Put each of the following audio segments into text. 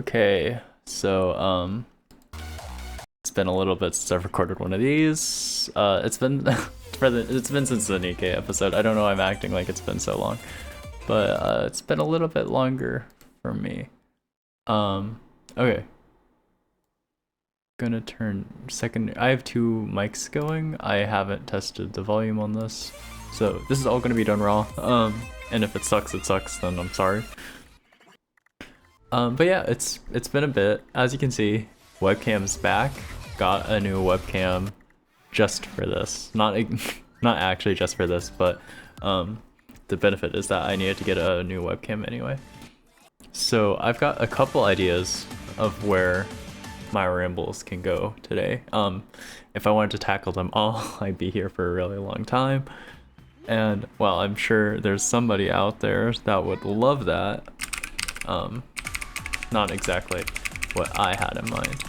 Okay, so it's been a little bit since I've recorded one of these. It's been it's been since the Nikkei episode. I don't know, I'm acting like it's been so long, but it's been a little bit longer for me. Okay. Gonna turn second. I have two mics going. I haven't tested the volume on this, so this is all gonna be done raw. And if it sucks, then I'm sorry. But yeah, it's been a bit. As you can see, webcam's back. Got a new webcam just for this. Not not actually just for this, but the benefit is that I needed to get a new webcam anyway. So I've got a couple ideas of where my rambles can go today. If I wanted to tackle them all, I'd be here for a really long time. And well, I'm sure there's somebody out there that would love that. Not exactly what I had in mind.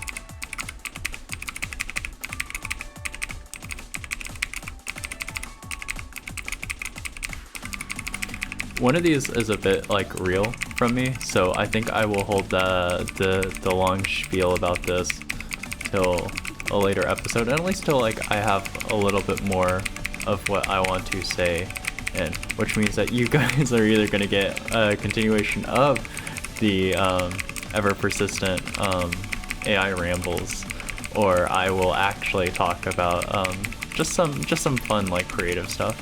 One of these is a bit like real from me, so I think I will hold the long spiel about this till a later episode, and at least till like I have a little bit more of what I want to say, and which means that you guys are either gonna get a continuation of the ever persistent AI rambles, or I will actually talk about just some fun like creative stuff.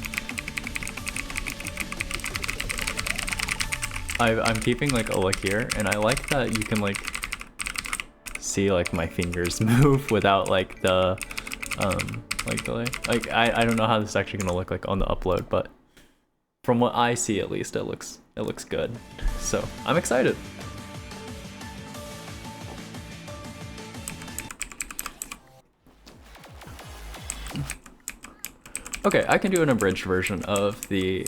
I'm keeping like a look here, and I like that you can like see like my fingers move without like the delay. Like I don't know how this is actually gonna look like on the upload, but from what I see at least it looks good. So I'm excited. Okay, I can do an abridged version of the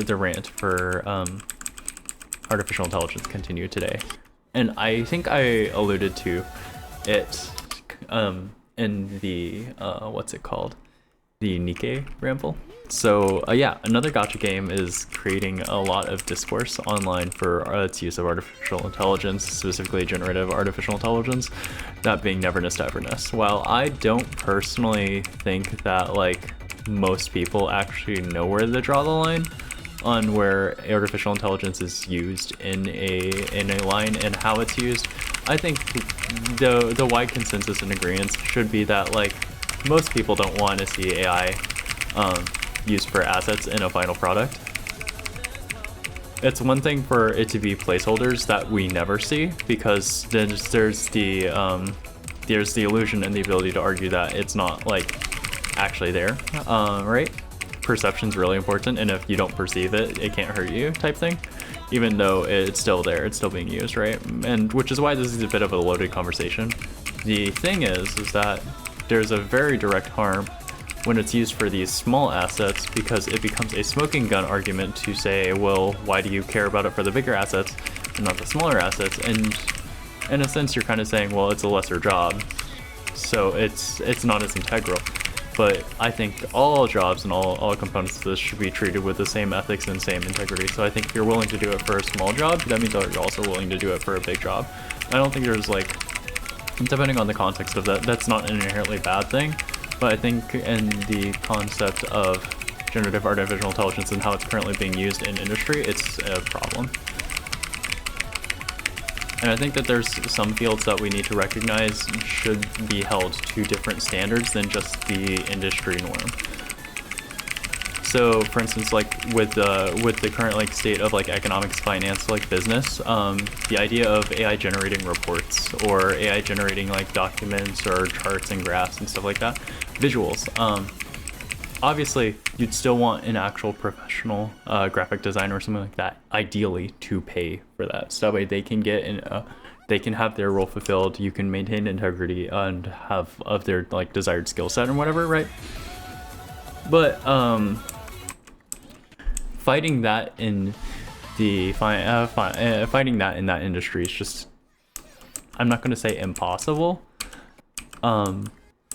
rant for artificial intelligence continue today, and I think I alluded to it in the what's it called, the Nikkei ramble. So yeah, another gacha game is creating a lot of discourse online for its use of artificial intelligence, specifically generative artificial intelligence, that being Neverness to Everness. While I don't personally think that like most people actually know where to draw the line on where artificial intelligence is used in a line and how it's used, I think the wide consensus and agreement should be that like most people don't want to see AI used for assets in a final product. It's one thing for it to be placeholders that we never see, because then there's the illusion and the ability to argue that it's not like actually there, right? Perception's really important, and if you don't perceive it, it can't hurt you type thing, even though it's still there, it's still being used, right? And which is why this is a bit of a loaded conversation. The thing is that there's a very direct harm when it's used for these small assets, because it becomes a smoking gun argument to say, well, why do you care about it for the bigger assets and not the smaller assets? And in a sense, you're kind of saying, well, it's a lesser job, so it's not as integral. But I think all jobs and all components of this should be treated with the same ethics and same integrity. So I think if you're willing to do it for a small job, that means that you're also willing to do it for a big job. I don't think there's like, depending on the context of that, that's not an inherently bad thing. But I think in the concept of generative artificial intelligence and how it's currently being used in industry, it's a problem. And I think that there's some fields that we need to recognize should be held to different standards than just the industry norm. So, for instance, like with the current like state of like economics, finance, like business, the idea of AI generating reports or AI generating like documents or charts and graphs and stuff like that, visuals. Obviously, you'd still want an actual professional graphic designer or something like that, ideally, to pay for that. So that way they can they can have their role fulfilled. You can maintain integrity and have of their like desired skill set and whatever, right? But fighting that in the fighting that in that industry is just, I'm not going to say impossible.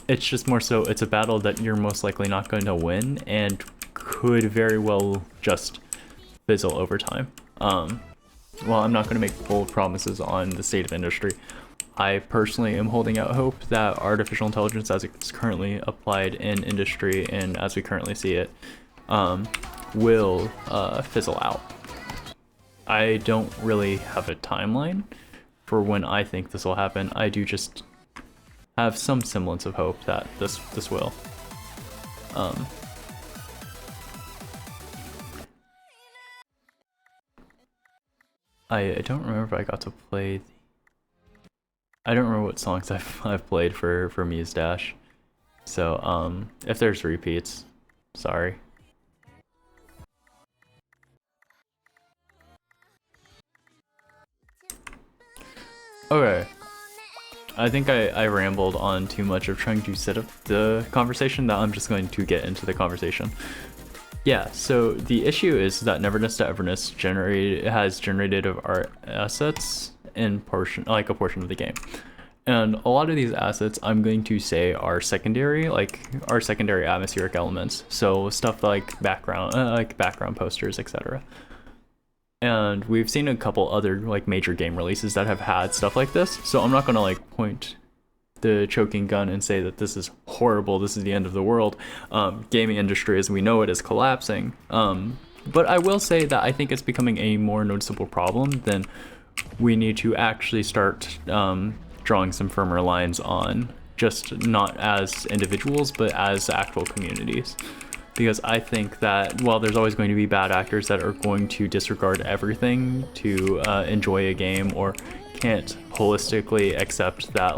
It's just more so it's a battle that you're most likely not going to win and could very well just fizzle over time. well, I'm not going to make bold promises on the state of industry. I personally am holding out hope that artificial intelligence, as it's currently applied in industry and as we currently see it, will fizzle out. I don't really have a timeline for when I think this will happen. I do just have some semblance of hope that this will. I don't remember if I got to play. I don't remember what songs I've played for Muse Dash. So if there's repeats, sorry. Okay. I think I rambled on too much of trying to set up the conversation that I'm just going to get into the conversation. Yeah, so the issue is that Neverness to Everness has generated art assets in a portion of the game. And a lot of these assets I'm going to say are secondary, are secondary atmospheric elements. So stuff like background posters, etc. And we've seen a couple other major game releases that have had stuff like this. So I'm not gonna point the choking gun and say that this is horrible, this is the end of the world. Gaming industry as we know it is collapsing. But I will say that I think it's becoming a more noticeable problem than we need to actually start drawing some firmer lines on, just not as individuals, but as actual communities. Because I think that while there's always going to be bad actors that are going to disregard everything to enjoy a game, or can't holistically accept that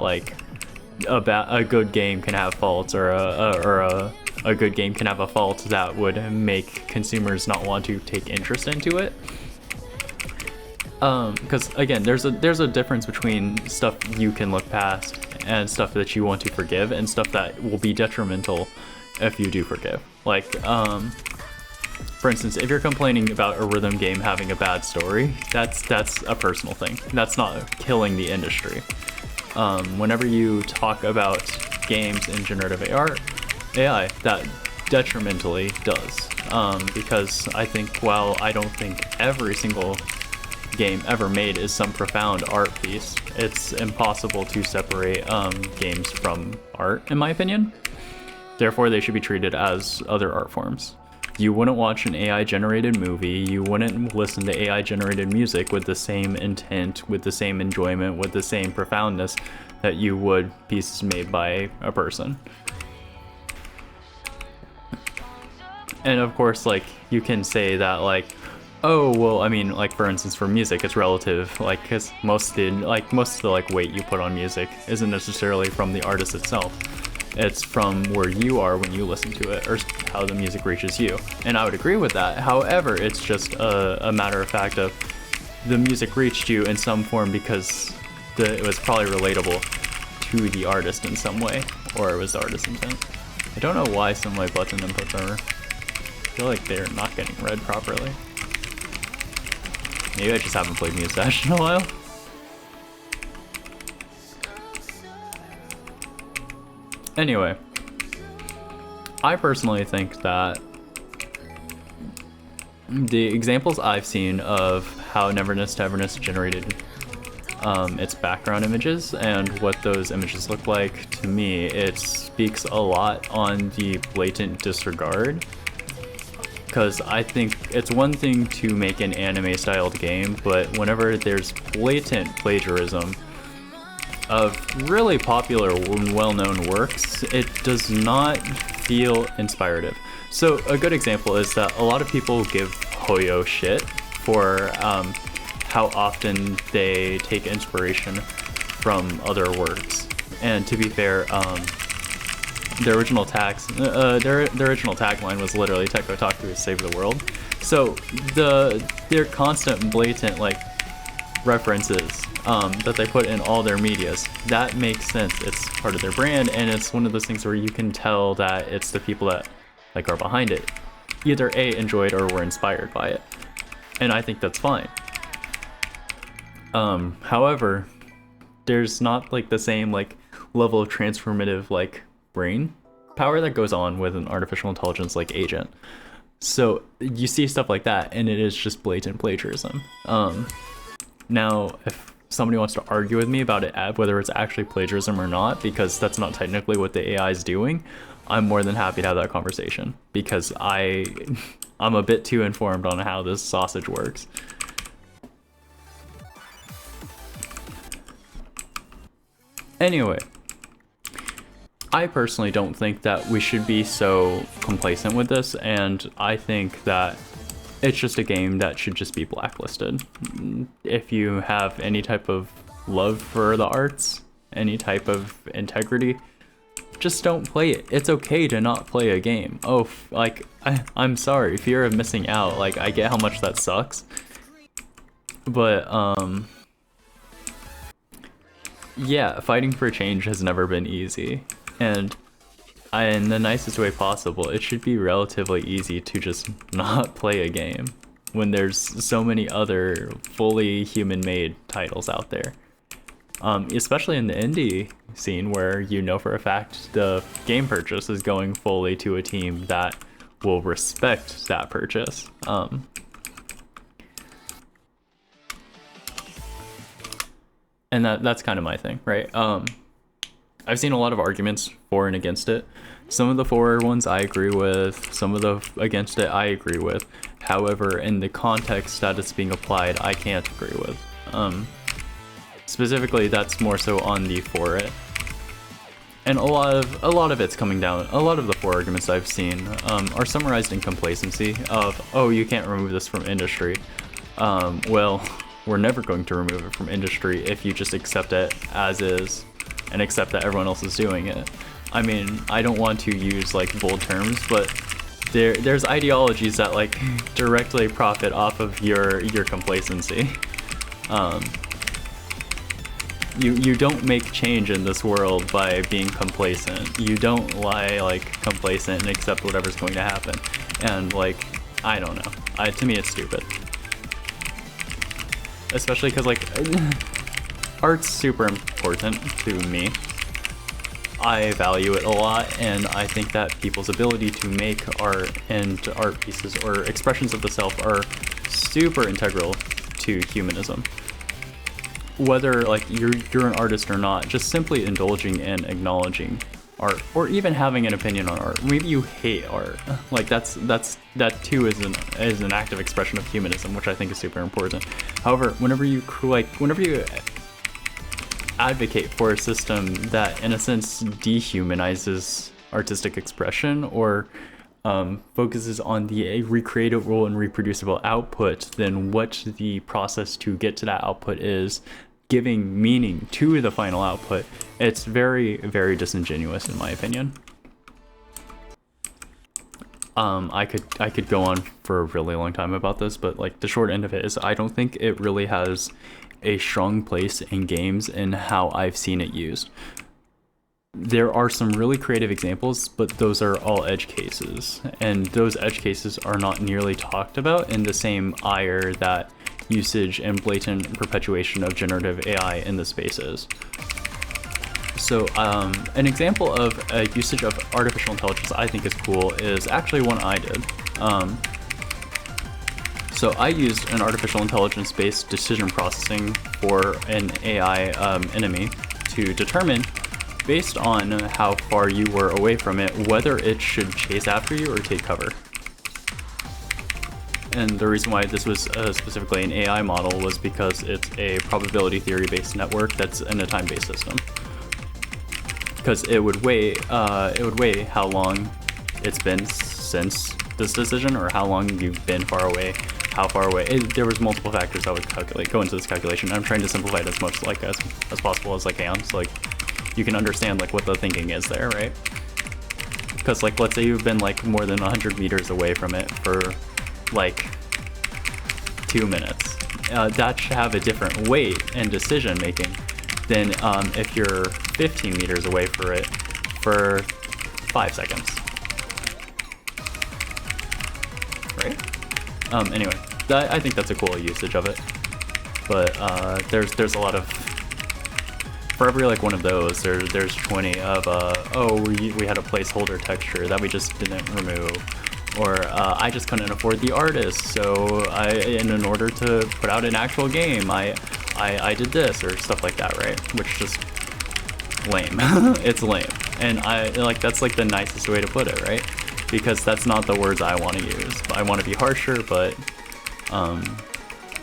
a good game can have faults, or a good game can have a fault that would make consumers not want to take interest into it. Because again, there's a difference between stuff you can look past and stuff that you want to forgive, and stuff that will be detrimental if you do forgive. For instance, if you're complaining about a rhythm game having a bad story, that's a personal thing. That's not killing the industry. Whenever you talk about games in generative AI, that detrimentally does. Because I think while I don't think every single game ever made is some profound art piece, it's impossible to separate games from art, in my opinion. Therefore, they should be treated as other art forms. You wouldn't watch an AI-generated movie, you wouldn't listen to AI-generated music with the same intent, with the same enjoyment, with the same profoundness that you would pieces made by a person. And of course, you can say that, oh, well, I mean, for instance, for music, it's relative, because most of the weight you put on music isn't necessarily from the artist itself. It's from where you are when you listen to it, or how the music reaches you. And I would agree with that. However, it's just a matter of fact of the music reached you in some form because it was probably relatable to the artist in some way, or it was the artist's intent. I don't know why some of my button inputs are, I feel like they're not getting read properly. Maybe I just haven't played Muse Dash in a while. Anyway, I personally think that the examples I've seen of how Neverness to Everness generated its background images and what those images look like, to me, it speaks a lot on the blatant disregard. Because I think it's one thing to make an anime-styled game, but whenever there's blatant plagiarism of really popular and well-known works, it does not feel inspirative. So a good example is that a lot of people give Hoyo shit for how often they take inspiration from other works. And to be fair, their original tagline was literally Tech Otaku save the world. So their constant blatant references that they put in all their medias, that makes sense. It's part of their brand, and it's one of those things where you can tell that it's the people that are behind it either enjoyed or were inspired by it, and I think that's fine. However, there's not the same level of transformative brain power that goes on with an artificial intelligence like Agent. So you see stuff like that, and it is just blatant plagiarism. Now, if somebody wants to argue with me about it, whether it's actually plagiarism or not, because that's not technically what the AI is doing, I'm more than happy to have that conversation, because I'm a bit too informed on how this sausage works. Anyway, I personally don't think that we should be so complacent with this, and I think that it's just a game that should just be blacklisted. If you have any type of love for the arts, any type of integrity, just don't play it. It's okay to not play a game. Oh, like, I'm sorry, fear of missing out. Like, I get how much that sucks. But, yeah, fighting for change has never been easy. And in the nicest way possible, it should be relatively easy to just not play a game when there's so many other fully human-made titles out there. Especially in the indie scene, where you know for a fact the game purchase is going fully to a team that will respect that purchase. And that's kind of my thing, right? I've seen a lot of arguments for and against it. Some of the for ones I agree with, some of the against it I agree with. However, in the context that it's being applied, I can't agree with. Specifically, that's more so on the for it. And a lot of it's coming down. A lot of the for arguments I've seen are summarized in complacency of, oh, you can't remove this from industry. Well, we're never going to remove it from industry if you just accept it as is and accept that everyone else is doing it. I mean, I don't want to use like bold terms, but there's ideologies that like directly profit off of your complacency. You don't make change in this world by being complacent. You don't lie like complacent and accept whatever's going to happen. And like, I don't know. To me, it's stupid. Especially because like, art's super important to me. I value it a lot, and I think that people's ability to make art and art pieces or expressions of the self are super integral to humanism. Whether like you're an artist or not, just simply indulging and acknowledging art, or even having an opinion on art. Maybe you hate art, like that too is an active expression of humanism, which I think is super important. However, whenever you advocate for a system that in a sense dehumanizes artistic expression, or focuses on the recreatable and reproducible output, then what the process to get to that output is, giving meaning to the final output, it's very, very disingenuous in my opinion. I could go on for a really long time about this, but like the short end of it is I don't think it really has a strong place in games in how I've seen it used. There are some really creative examples, but those are all edge cases, and those edge cases are not nearly talked about in the same ire that usage and blatant perpetuation of generative AI in the space is. So an example of a usage of artificial intelligence I think is cool is actually one I did. So I used an artificial intelligence-based decision processing for an AI enemy to determine, based on how far you were away from it, whether it should chase after you or take cover. And the reason why this was specifically an AI model was because it's a probability theory-based network that's in a time-based system. Because it would weigh how long it's been since this decision, or how long you've been far away, how far away. There was multiple factors that would go into this calculation. I'm trying to simplify it as much like as possible as I can, so like you can understand like what the thinking is there, right? Because like let's say you've been like more than 100 meters away from it for like 2 minutes. That should have a different weight and decision making than if you're 15 meters away for it for 5 seconds. Right? Anyway, I think that's a cool usage of it. But there's a lot of, for every like one of those, there's 20 of oh, we had a placeholder texture that we just didn't remove, or I just couldn't afford the artist, so in order to put out an actual game, I I did this or stuff like that, right? Which just lame. It's lame. And I like that's like the nicest way to put it, right? Because that's not the words I want to use. I want to be harsher, but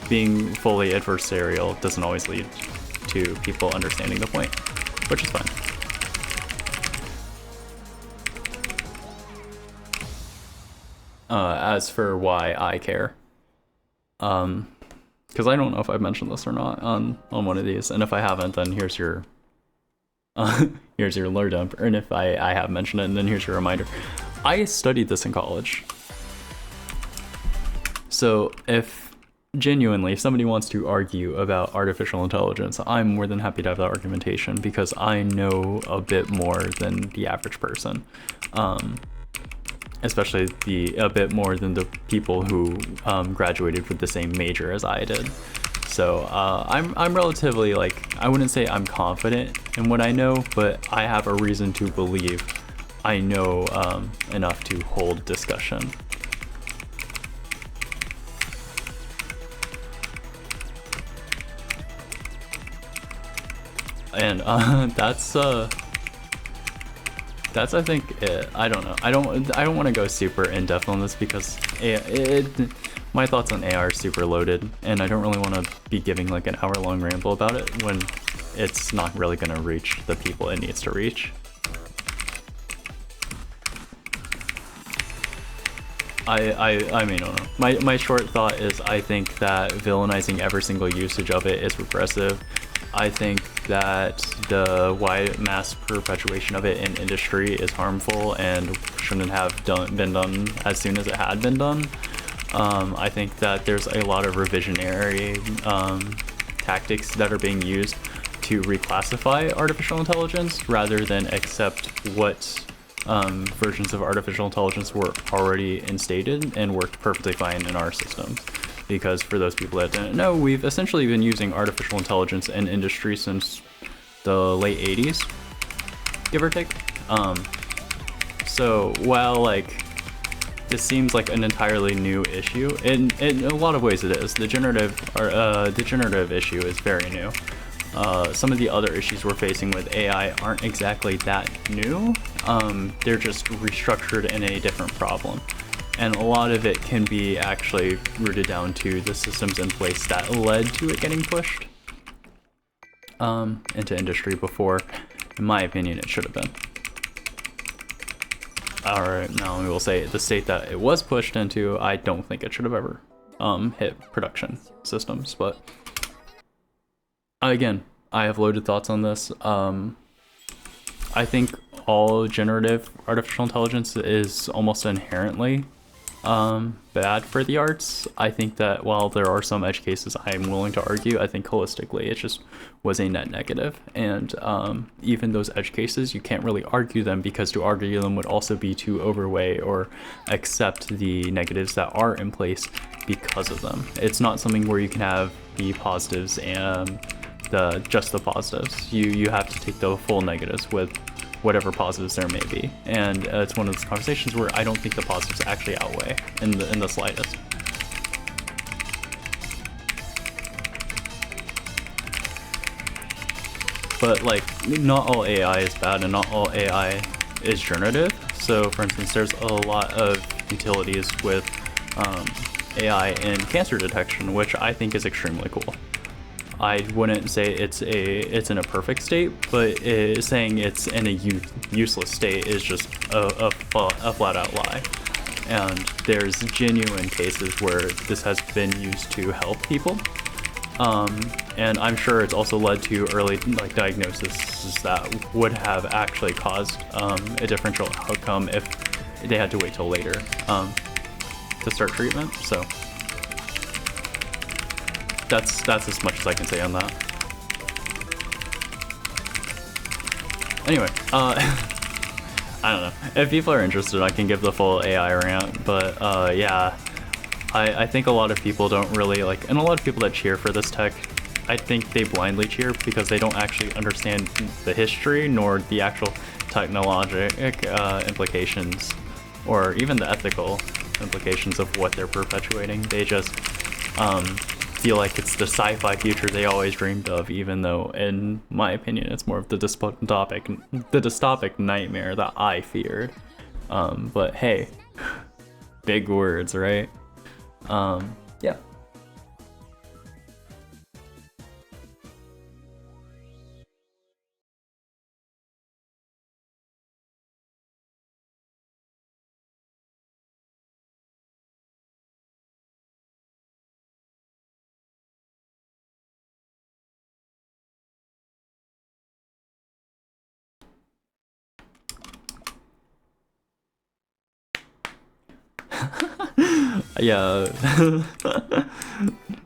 being fully adversarial doesn't always lead to people understanding the point, which is fine. As for why I care, because I don't know if I've mentioned this or not on one of these, and if I haven't, then here's your here's your lore dump, and if I have mentioned it, and then here's your reminder. I studied this in college, so if genuinely somebody wants to argue about artificial intelligence, I'm more than happy to have that argumentation because I know a bit more than the average person, especially a bit more than the people who graduated with the same major as I did. So I'm relatively, like, I wouldn't say I'm confident in what I know, but I have a reason to believe I know enough to hold discussion. And that's I think it. I don't know. I don't want to go super in depth on this because my thoughts on AI are super loaded, and I don't really want to be giving like an hour-long ramble about it when it's not really going to reach the people it needs to reach. I mean, I don't know. My short thought is I think that villainizing every single usage of it is regressive. I think that the wide mass perpetuation of it in industry is harmful and shouldn't have been done as soon as it had been done. I think that there's a lot of revisionary tactics that are being used to reclassify artificial intelligence rather than accept what versions of artificial intelligence were already instated and worked perfectly fine in our systems. Because for those people that didn't know, we've essentially been using artificial intelligence in industry since the late 80s, give or take. So while like this seems like an entirely new issue, in a lot of ways it is. The generative issue is very new. Some of the other issues we're facing with AI aren't exactly that new. They're just restructured in a different problem. And a lot of it can be actually rooted down to the systems in place that led to it getting pushed into industry before, in my opinion, it should have been. Alright, now we will say the state that it was pushed into, I don't think it should have ever hit production systems, but again, I have loaded thoughts on this. I think all generative artificial intelligence is almost inherently bad for the arts. I think that while there are some edge cases I'm willing to argue, I think holistically it just was a net negative. And even those edge cases, you can't really argue them because to argue them would also be to overweigh or accept the negatives that are in place because of them. It's not something where you can have the positives and just the positives. You have to take the full negatives with whatever positives there may be, and it's one of those conversations where I don't think the positives actually outweigh in the slightest. But like, not all AI is bad, and not all AI is generative. So, for instance, there's a lot of utilities with AI in cancer detection, which I think is extremely cool. I wouldn't say it's in a perfect state, but saying it's in a useless state is just a flat out lie. And there's genuine cases where this has been used to help people. And I'm sure it's also led to early like diagnoses that would have actually caused a differential outcome if they had to wait till later to start treatment. So that's as much as I can say on that. Anyway, I don't know. If people are interested, I can give the full AI rant, but yeah, I think a lot of people don't really like, and a lot of people that cheer for this tech, I think they blindly cheer because they don't actually understand the history nor the actual technologic implications or even the ethical implications of what they're perpetuating. They just feel like it's the sci-fi future they always dreamed of, even though, in my opinion, it's more of the dystopic nightmare that I feared. But hey, big words, right? Yeah. Yeah.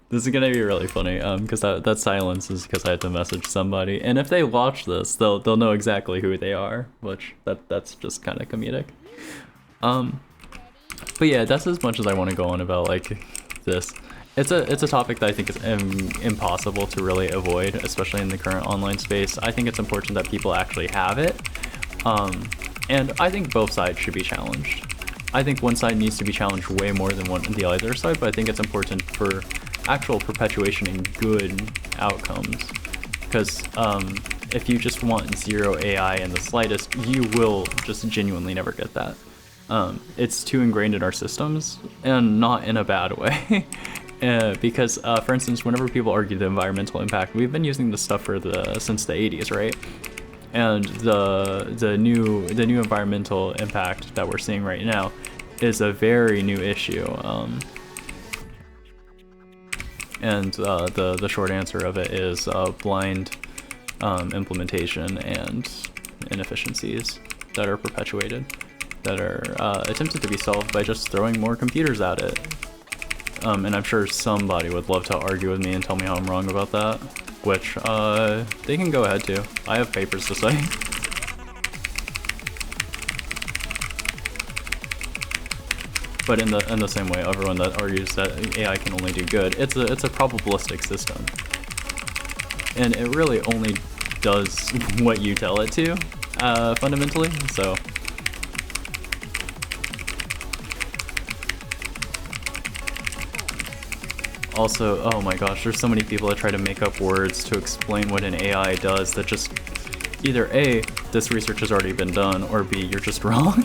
This is gonna be really funny, because that silence is because I had to message somebody, and if they watch this, they'll know exactly who they are, which that's just kind of comedic. But yeah, that's as much as I want to go on about like this. It's a topic that I think is impossible to really avoid, especially in the current online space. I think it's important that people actually have it, and I think both sides should be challenged. I think one side needs to be challenged way more than the other side, but I think it's important for actual perpetuation and good outcomes. Because if you just want zero AI in the slightest, you will just genuinely never get that. It's too ingrained in our systems, and not in a bad way. Because, for instance, whenever people argue the environmental impact, we've been using this stuff since the 80s, right? And the new environmental impact that we're seeing right now is a very new issue. And the short answer of it is blind implementation and inefficiencies that are perpetuated, that are attempted to be solved by just throwing more computers at it. And I'm sure somebody would love to argue with me and tell me how I'm wrong about that, which they can go ahead to. I have papers to cite. But in the same way, everyone that argues that AI can only do good, it's a probabilistic system, and it really only does what you tell it to, fundamentally. So. Also, oh my gosh, there's so many people that try to make up words to explain what an AI does that just either A, this research has already been done, or B, you're just wrong.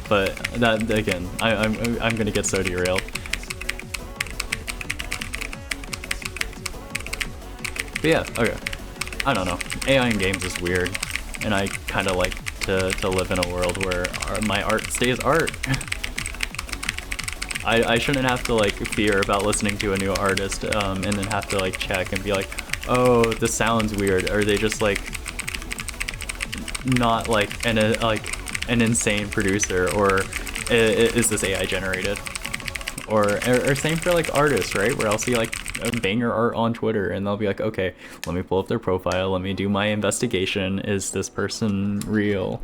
But that, again, I'm gonna get so derailed. But yeah, okay. I don't know. AI in games is weird, and I kind of like to live in a world where my art stays art. I shouldn't have to like fear about listening to a new artist and then have to like check and be like, oh, this sounds weird. Are they just like not like an insane producer, or is this AI generated? Or same for like artists, right? Where I'll see like a banger art on Twitter and they'll be like, okay, let me pull up their profile, let me do my investigation. Is this person real?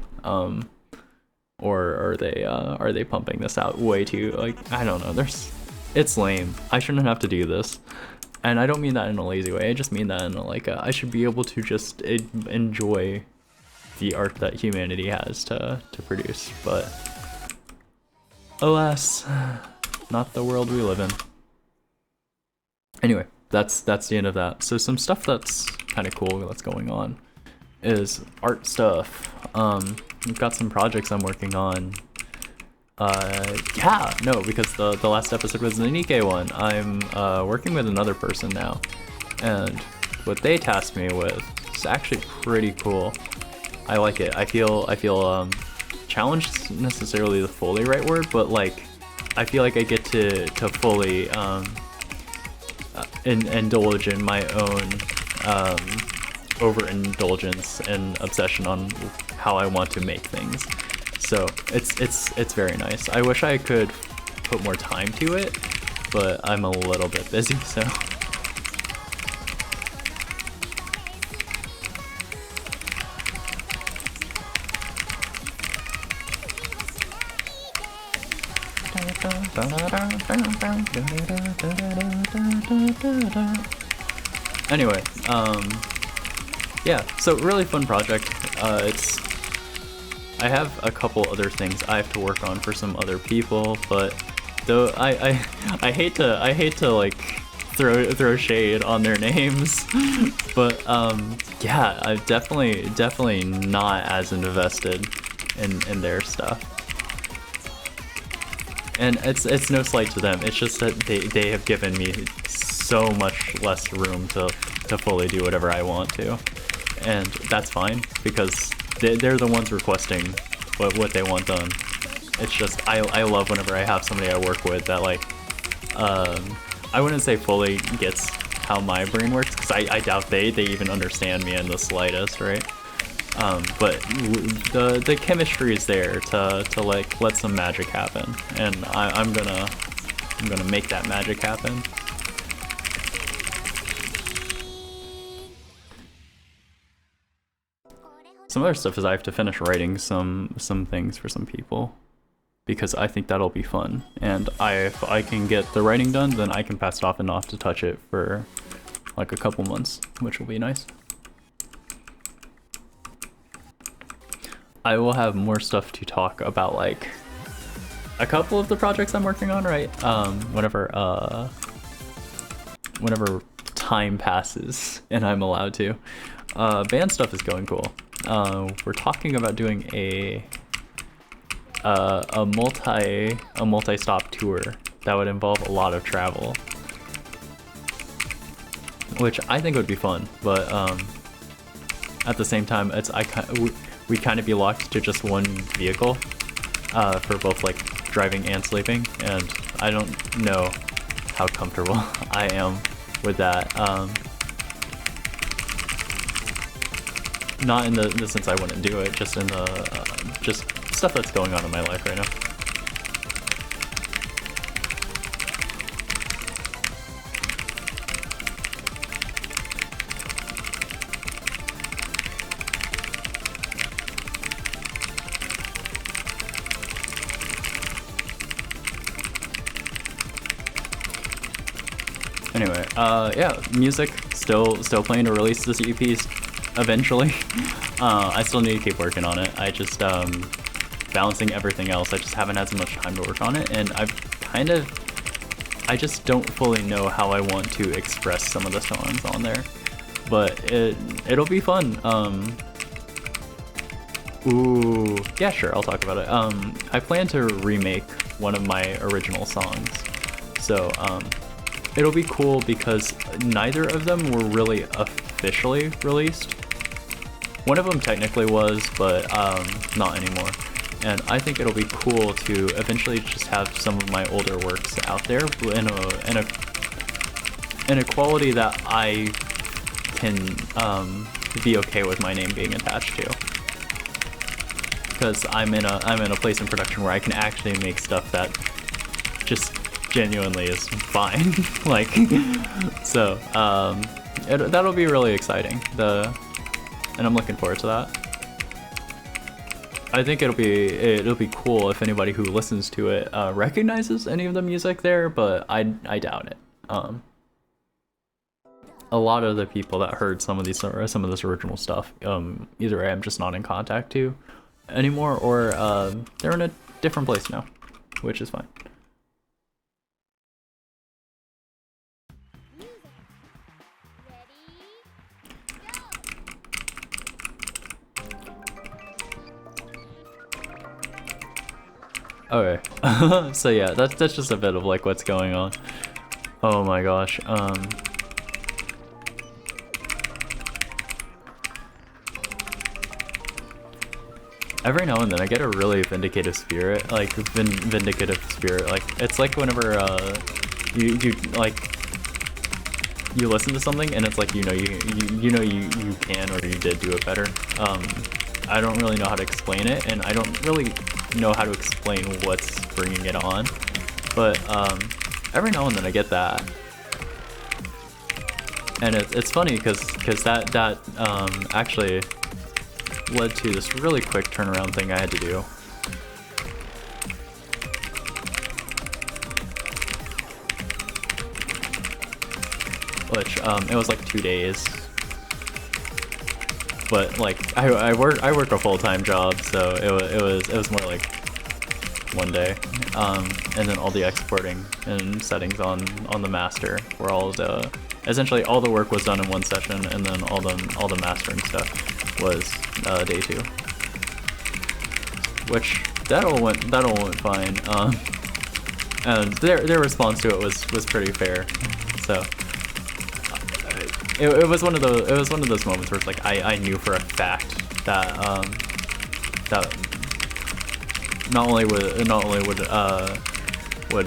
Or are they pumping this out way too, like, I don't know, it's lame. I shouldn't have to do this. And I don't mean that in a lazy way, I just mean that in a, like, I should be able to just enjoy the art that humanity has to produce, but alas, not the world we live in. Anyway, that's the end of that. So some stuff that's kind of cool that's going on is art stuff. We've got some projects I'm working on. Yeah, no, because the last episode was the Nikkei one. I'm working with another person now, and what they tasked me with is actually pretty cool. I like it. I feel challenged isn't necessarily the fully right word, but like I feel like I get to fully indulge in my own overindulgence and obsession on how I want to make things. So it's very nice. I wish I could put more time to it, but I'm a little bit busy, so. Anyway, yeah, so really fun project. I have a couple other things I have to work on for some other people, but though I hate to like throw shade on their names. But yeah, I'm definitely not as invested in their stuff. And it's no slight to them. It's just that they have given me so much less room to fully do whatever I want to, and that's fine because they're the ones requesting what they want done. It's just I love whenever I have somebody I work with that like I wouldn't say fully gets how my brain works because I doubt they even understand me in the slightest, right? But the chemistry is there to like let some magic happen, and I'm gonna make that magic happen. Some other stuff is I have to finish writing some things for some people because I think that'll be fun, and if I can get the writing done, then I can pass it off and not have to touch it for like a couple months, which will be nice. I will have more stuff to talk about, like a couple of the projects I'm working on, right? Whenever time passes and I'm allowed to. Band stuff is going cool. We're talking about doing a multi-stop tour that would involve a lot of travel, which I think would be fun. But at the same time, we kind of be locked to just one vehicle for both like driving and sleeping, and I don't know how comfortable I am with that. Not in the sense I wouldn't do it, just in the just stuff that's going on in my life right now. Anyway, yeah, music, still planning to release this EP eventually. I still need to keep working on it. I just, balancing everything else, I just haven't had so much time to work on it, and I just don't fully know how I want to express some of the songs on there. But it'll be fun. Ooh, yeah, sure, I'll talk about it. I plan to remake one of my original songs. So, it'll be cool because neither of them were really officially released. One of them technically was, but not anymore. And I think it'll be cool to eventually just have some of my older works out there in a quality that I can be okay with my name being attached to. Because I'm in a place in production where I can actually make stuff that just genuinely is fine. Like, so that'll be really exciting. And I'm looking forward to that. I think it'll be cool if anybody who listens to it recognizes any of the music there, but I doubt it. A lot of the people that heard some of this original stuff, either I'm just not in contact to anymore, or they're in a different place now, which is fine. Okay, so yeah, that's just a bit of like what's going on. Oh my gosh, every now and then I get a really vindicative spirit, like vindicative spirit. Like it's like whenever you listen to something and it's like you can or you did do it better. I don't really know how to explain it, and I don't really know how to explain what's bringing it on, but every now and then I get that, and it's funny because that actually led to this really quick turnaround thing I had to do. Which it was like 2 days. But like I work a full-time job, so it was more like one day, and then all the exporting and settings on the master were all the essentially all the work was done in one session, and then all the mastering stuff was day 2, which that all went fine. And their response to it was pretty fair, so. It was one of those moments where it's like I knew for a fact that that not only would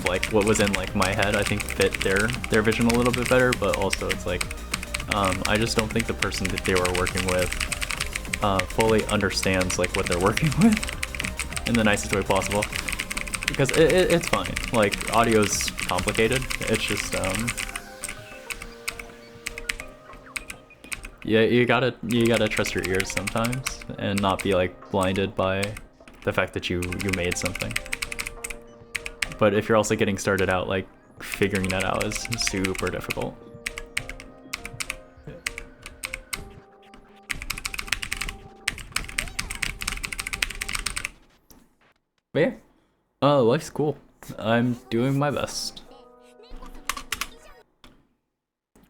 like what was in like my head I think fit their vision a little bit better, but also it's like I just don't think the person that they were working with fully understands like what they're working with in the nicest way possible, because it's fine. Like audio's complicated. It's just yeah, you gotta trust your ears sometimes and not be like blinded by the fact that you made something. But if you're also getting started out, like figuring that out is super difficult. But yeah, life's cool. I'm doing my best.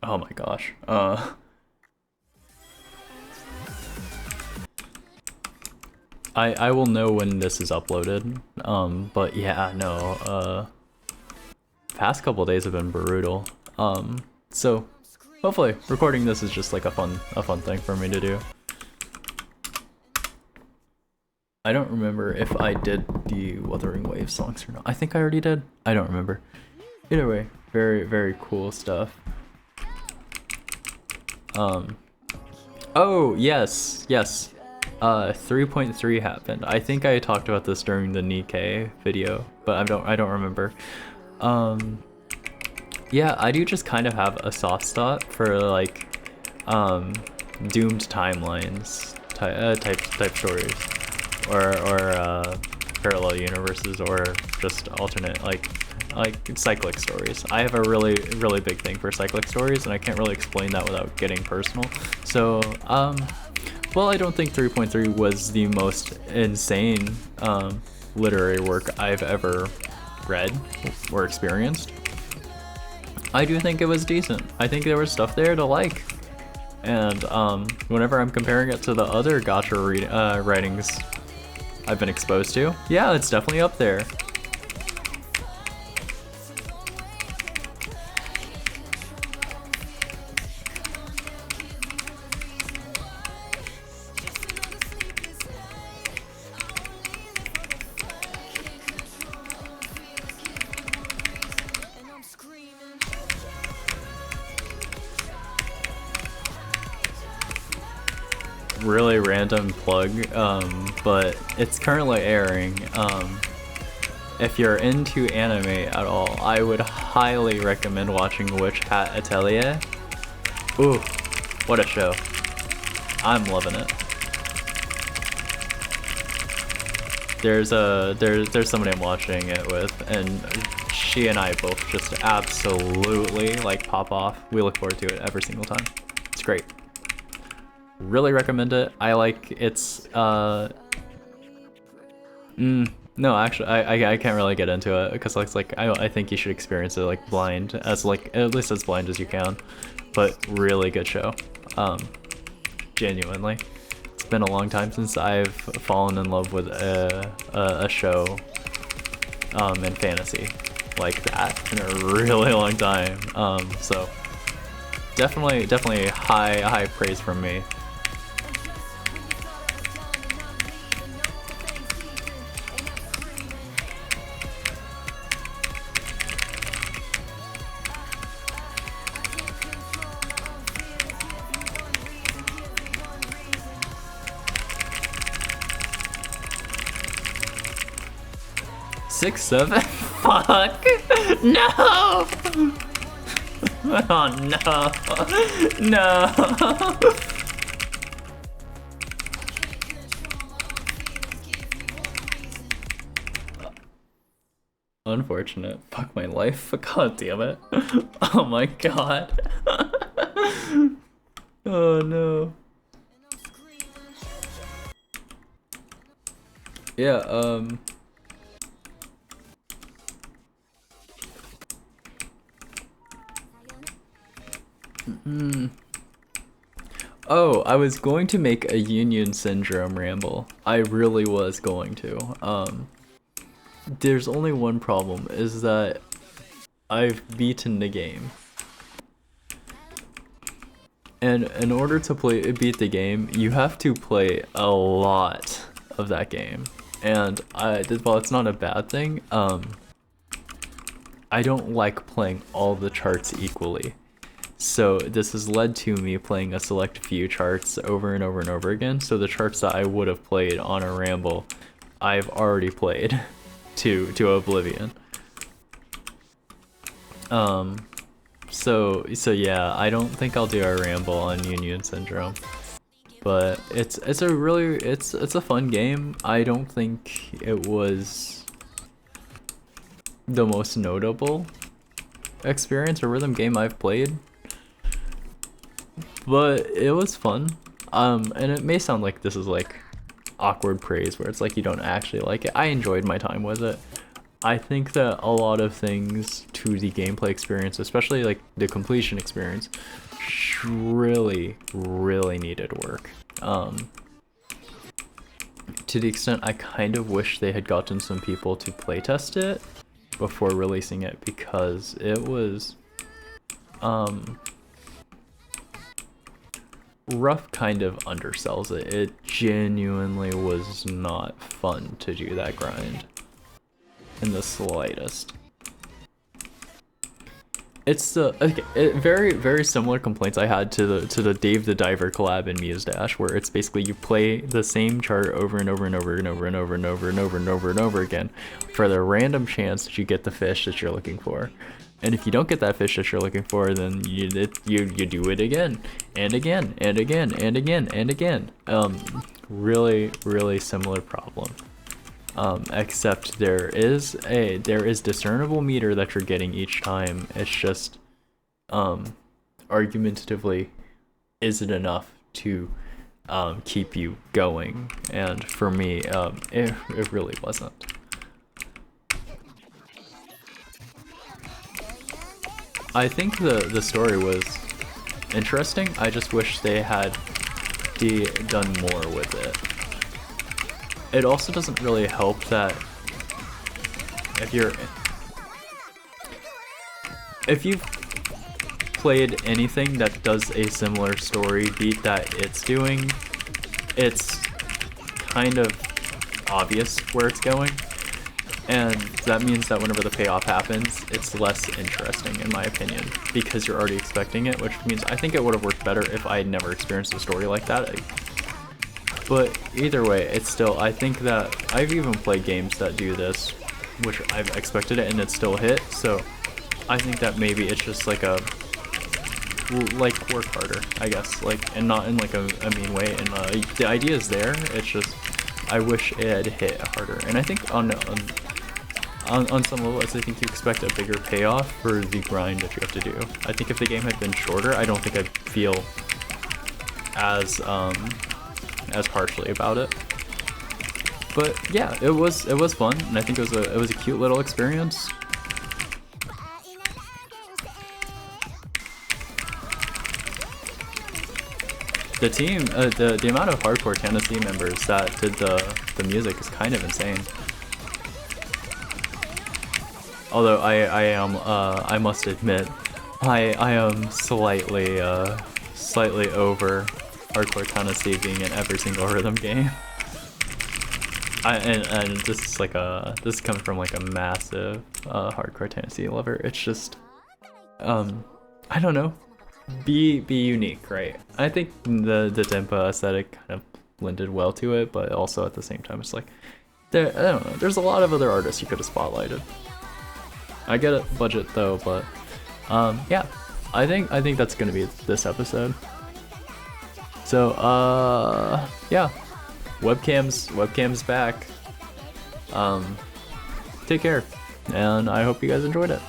Oh my gosh. I will know when this is uploaded, but yeah, no, past couple days have been brutal, so hopefully recording this is just like a fun thing for me to do. I don't remember if I did the Wuthering Waves songs or not. I think I already did. I don't remember. Either way, very, very cool stuff. Oh, yes. 3.3 happened. I think I talked about this during the Nikkei video, but I don't remember. Yeah, I do just kind of have a soft spot for like doomed timelines type stories, or parallel universes, or just alternate like cyclic stories. I have a really big thing for cyclic stories, and I can't really explain that without getting personal. So well, I don't think 3.3 was the most insane literary work I've ever read or experienced. I do think it was decent. I think there was stuff there to like. And whenever I'm comparing it to the other gacha writings I've been exposed to, yeah, it's definitely up there. Really random plug, but it's currently airing. If you're into anime at all, I would highly recommend watching Witch Hat Atelier. Ooh, what a show. I'm loving it. There's somebody I'm watching it with, and she and I both just absolutely like pop off. We look forward to it every single time. It's great. Really recommend it. I like it's no, actually I can't really get into it because like I think you should experience it like blind, as like at least as blind as you can, but really good show. Genuinely, it's been a long time since I've fallen in love with a show in fantasy like that in a really long time. So definitely high praise from me. Six, 7? Fuck! No! Oh no! No! Unfortunate. Fuck my life. God damn it. Oh my god. Oh no. Yeah, Oh, I was going to make a Union Syndrome ramble. I really was going to. There's only one problem, is that I've beaten the game. And in order to beat the game, you have to play a lot of that game. And while it's not a bad thing, I don't like playing all the charts equally. So this has led to me playing a select few charts over and over and over again. So the charts that I would have played on a ramble, I've already played to oblivion. So yeah, I don't think I'll do a ramble on Union Syndrome. But it's a fun game. I don't think it was the most notable experience or rhythm game I've played, but it was fun. And it may sound like this is like awkward praise where it's like you don't actually like it. I enjoyed my time with it. I think that a lot of things to the gameplay experience, especially like the completion experience, really needed work. To the extent I kind of wish they had gotten some people to playtest it before releasing it, because it was rough kind of undersells it. It genuinely was not fun to do that grind in the slightest. It's very similar complaints I had to the Dave the Diver collab in Muse Dash, where it's basically you play the same chart over and over and over and over and over and over and over and over and over again for the random chance that you get the fish that you're looking for. And if you don't get that fish that you're looking for, then you do it again and again and again and again and again. Really similar problem. Except there is discernible meter that you're getting each time. It's just argumentatively isn't enough to keep you going, and for me it really wasn't. I think the story was interesting. I just wish they had done more with it. It also doesn't really help that if you've played anything that does a similar story beat that it's doing, it's kind of obvious where it's going, and that means that whenever the payoff happens, it's less interesting in my opinion, because you're already expecting it, which means I think it would have worked better if I had never experienced a story like that. But either way, it's still, I think that I've even played games that do this, which I've expected it and it still hit, so I think that maybe it's just like work harder, I guess, like, and not in like a mean way, and the idea is there, it's just, I wish it had hit harder. And I think on some level, I think you expect a bigger payoff for the grind that you have to do. I think if the game had been shorter, I don't think I'd feel as harshly about it. But yeah, it was fun, and I think it was a cute little experience. The team, the amount of hardcore Tennessee members that did the music is kind of insane. Although I must admit, I am slightly over hardcore Tennessee being in every single rhythm game. And this is like this is coming from like a massive hardcore Tennessee lover. It's just I don't know, be unique, right? I think the tempo aesthetic kind of blended well to it, but also at the same time it's like I don't know, there's a lot of other artists you could have spotlighted. I get it, budget though, but yeah, I think that's gonna be this episode. So yeah, webcam's back. Take care, and I hope you guys enjoyed it.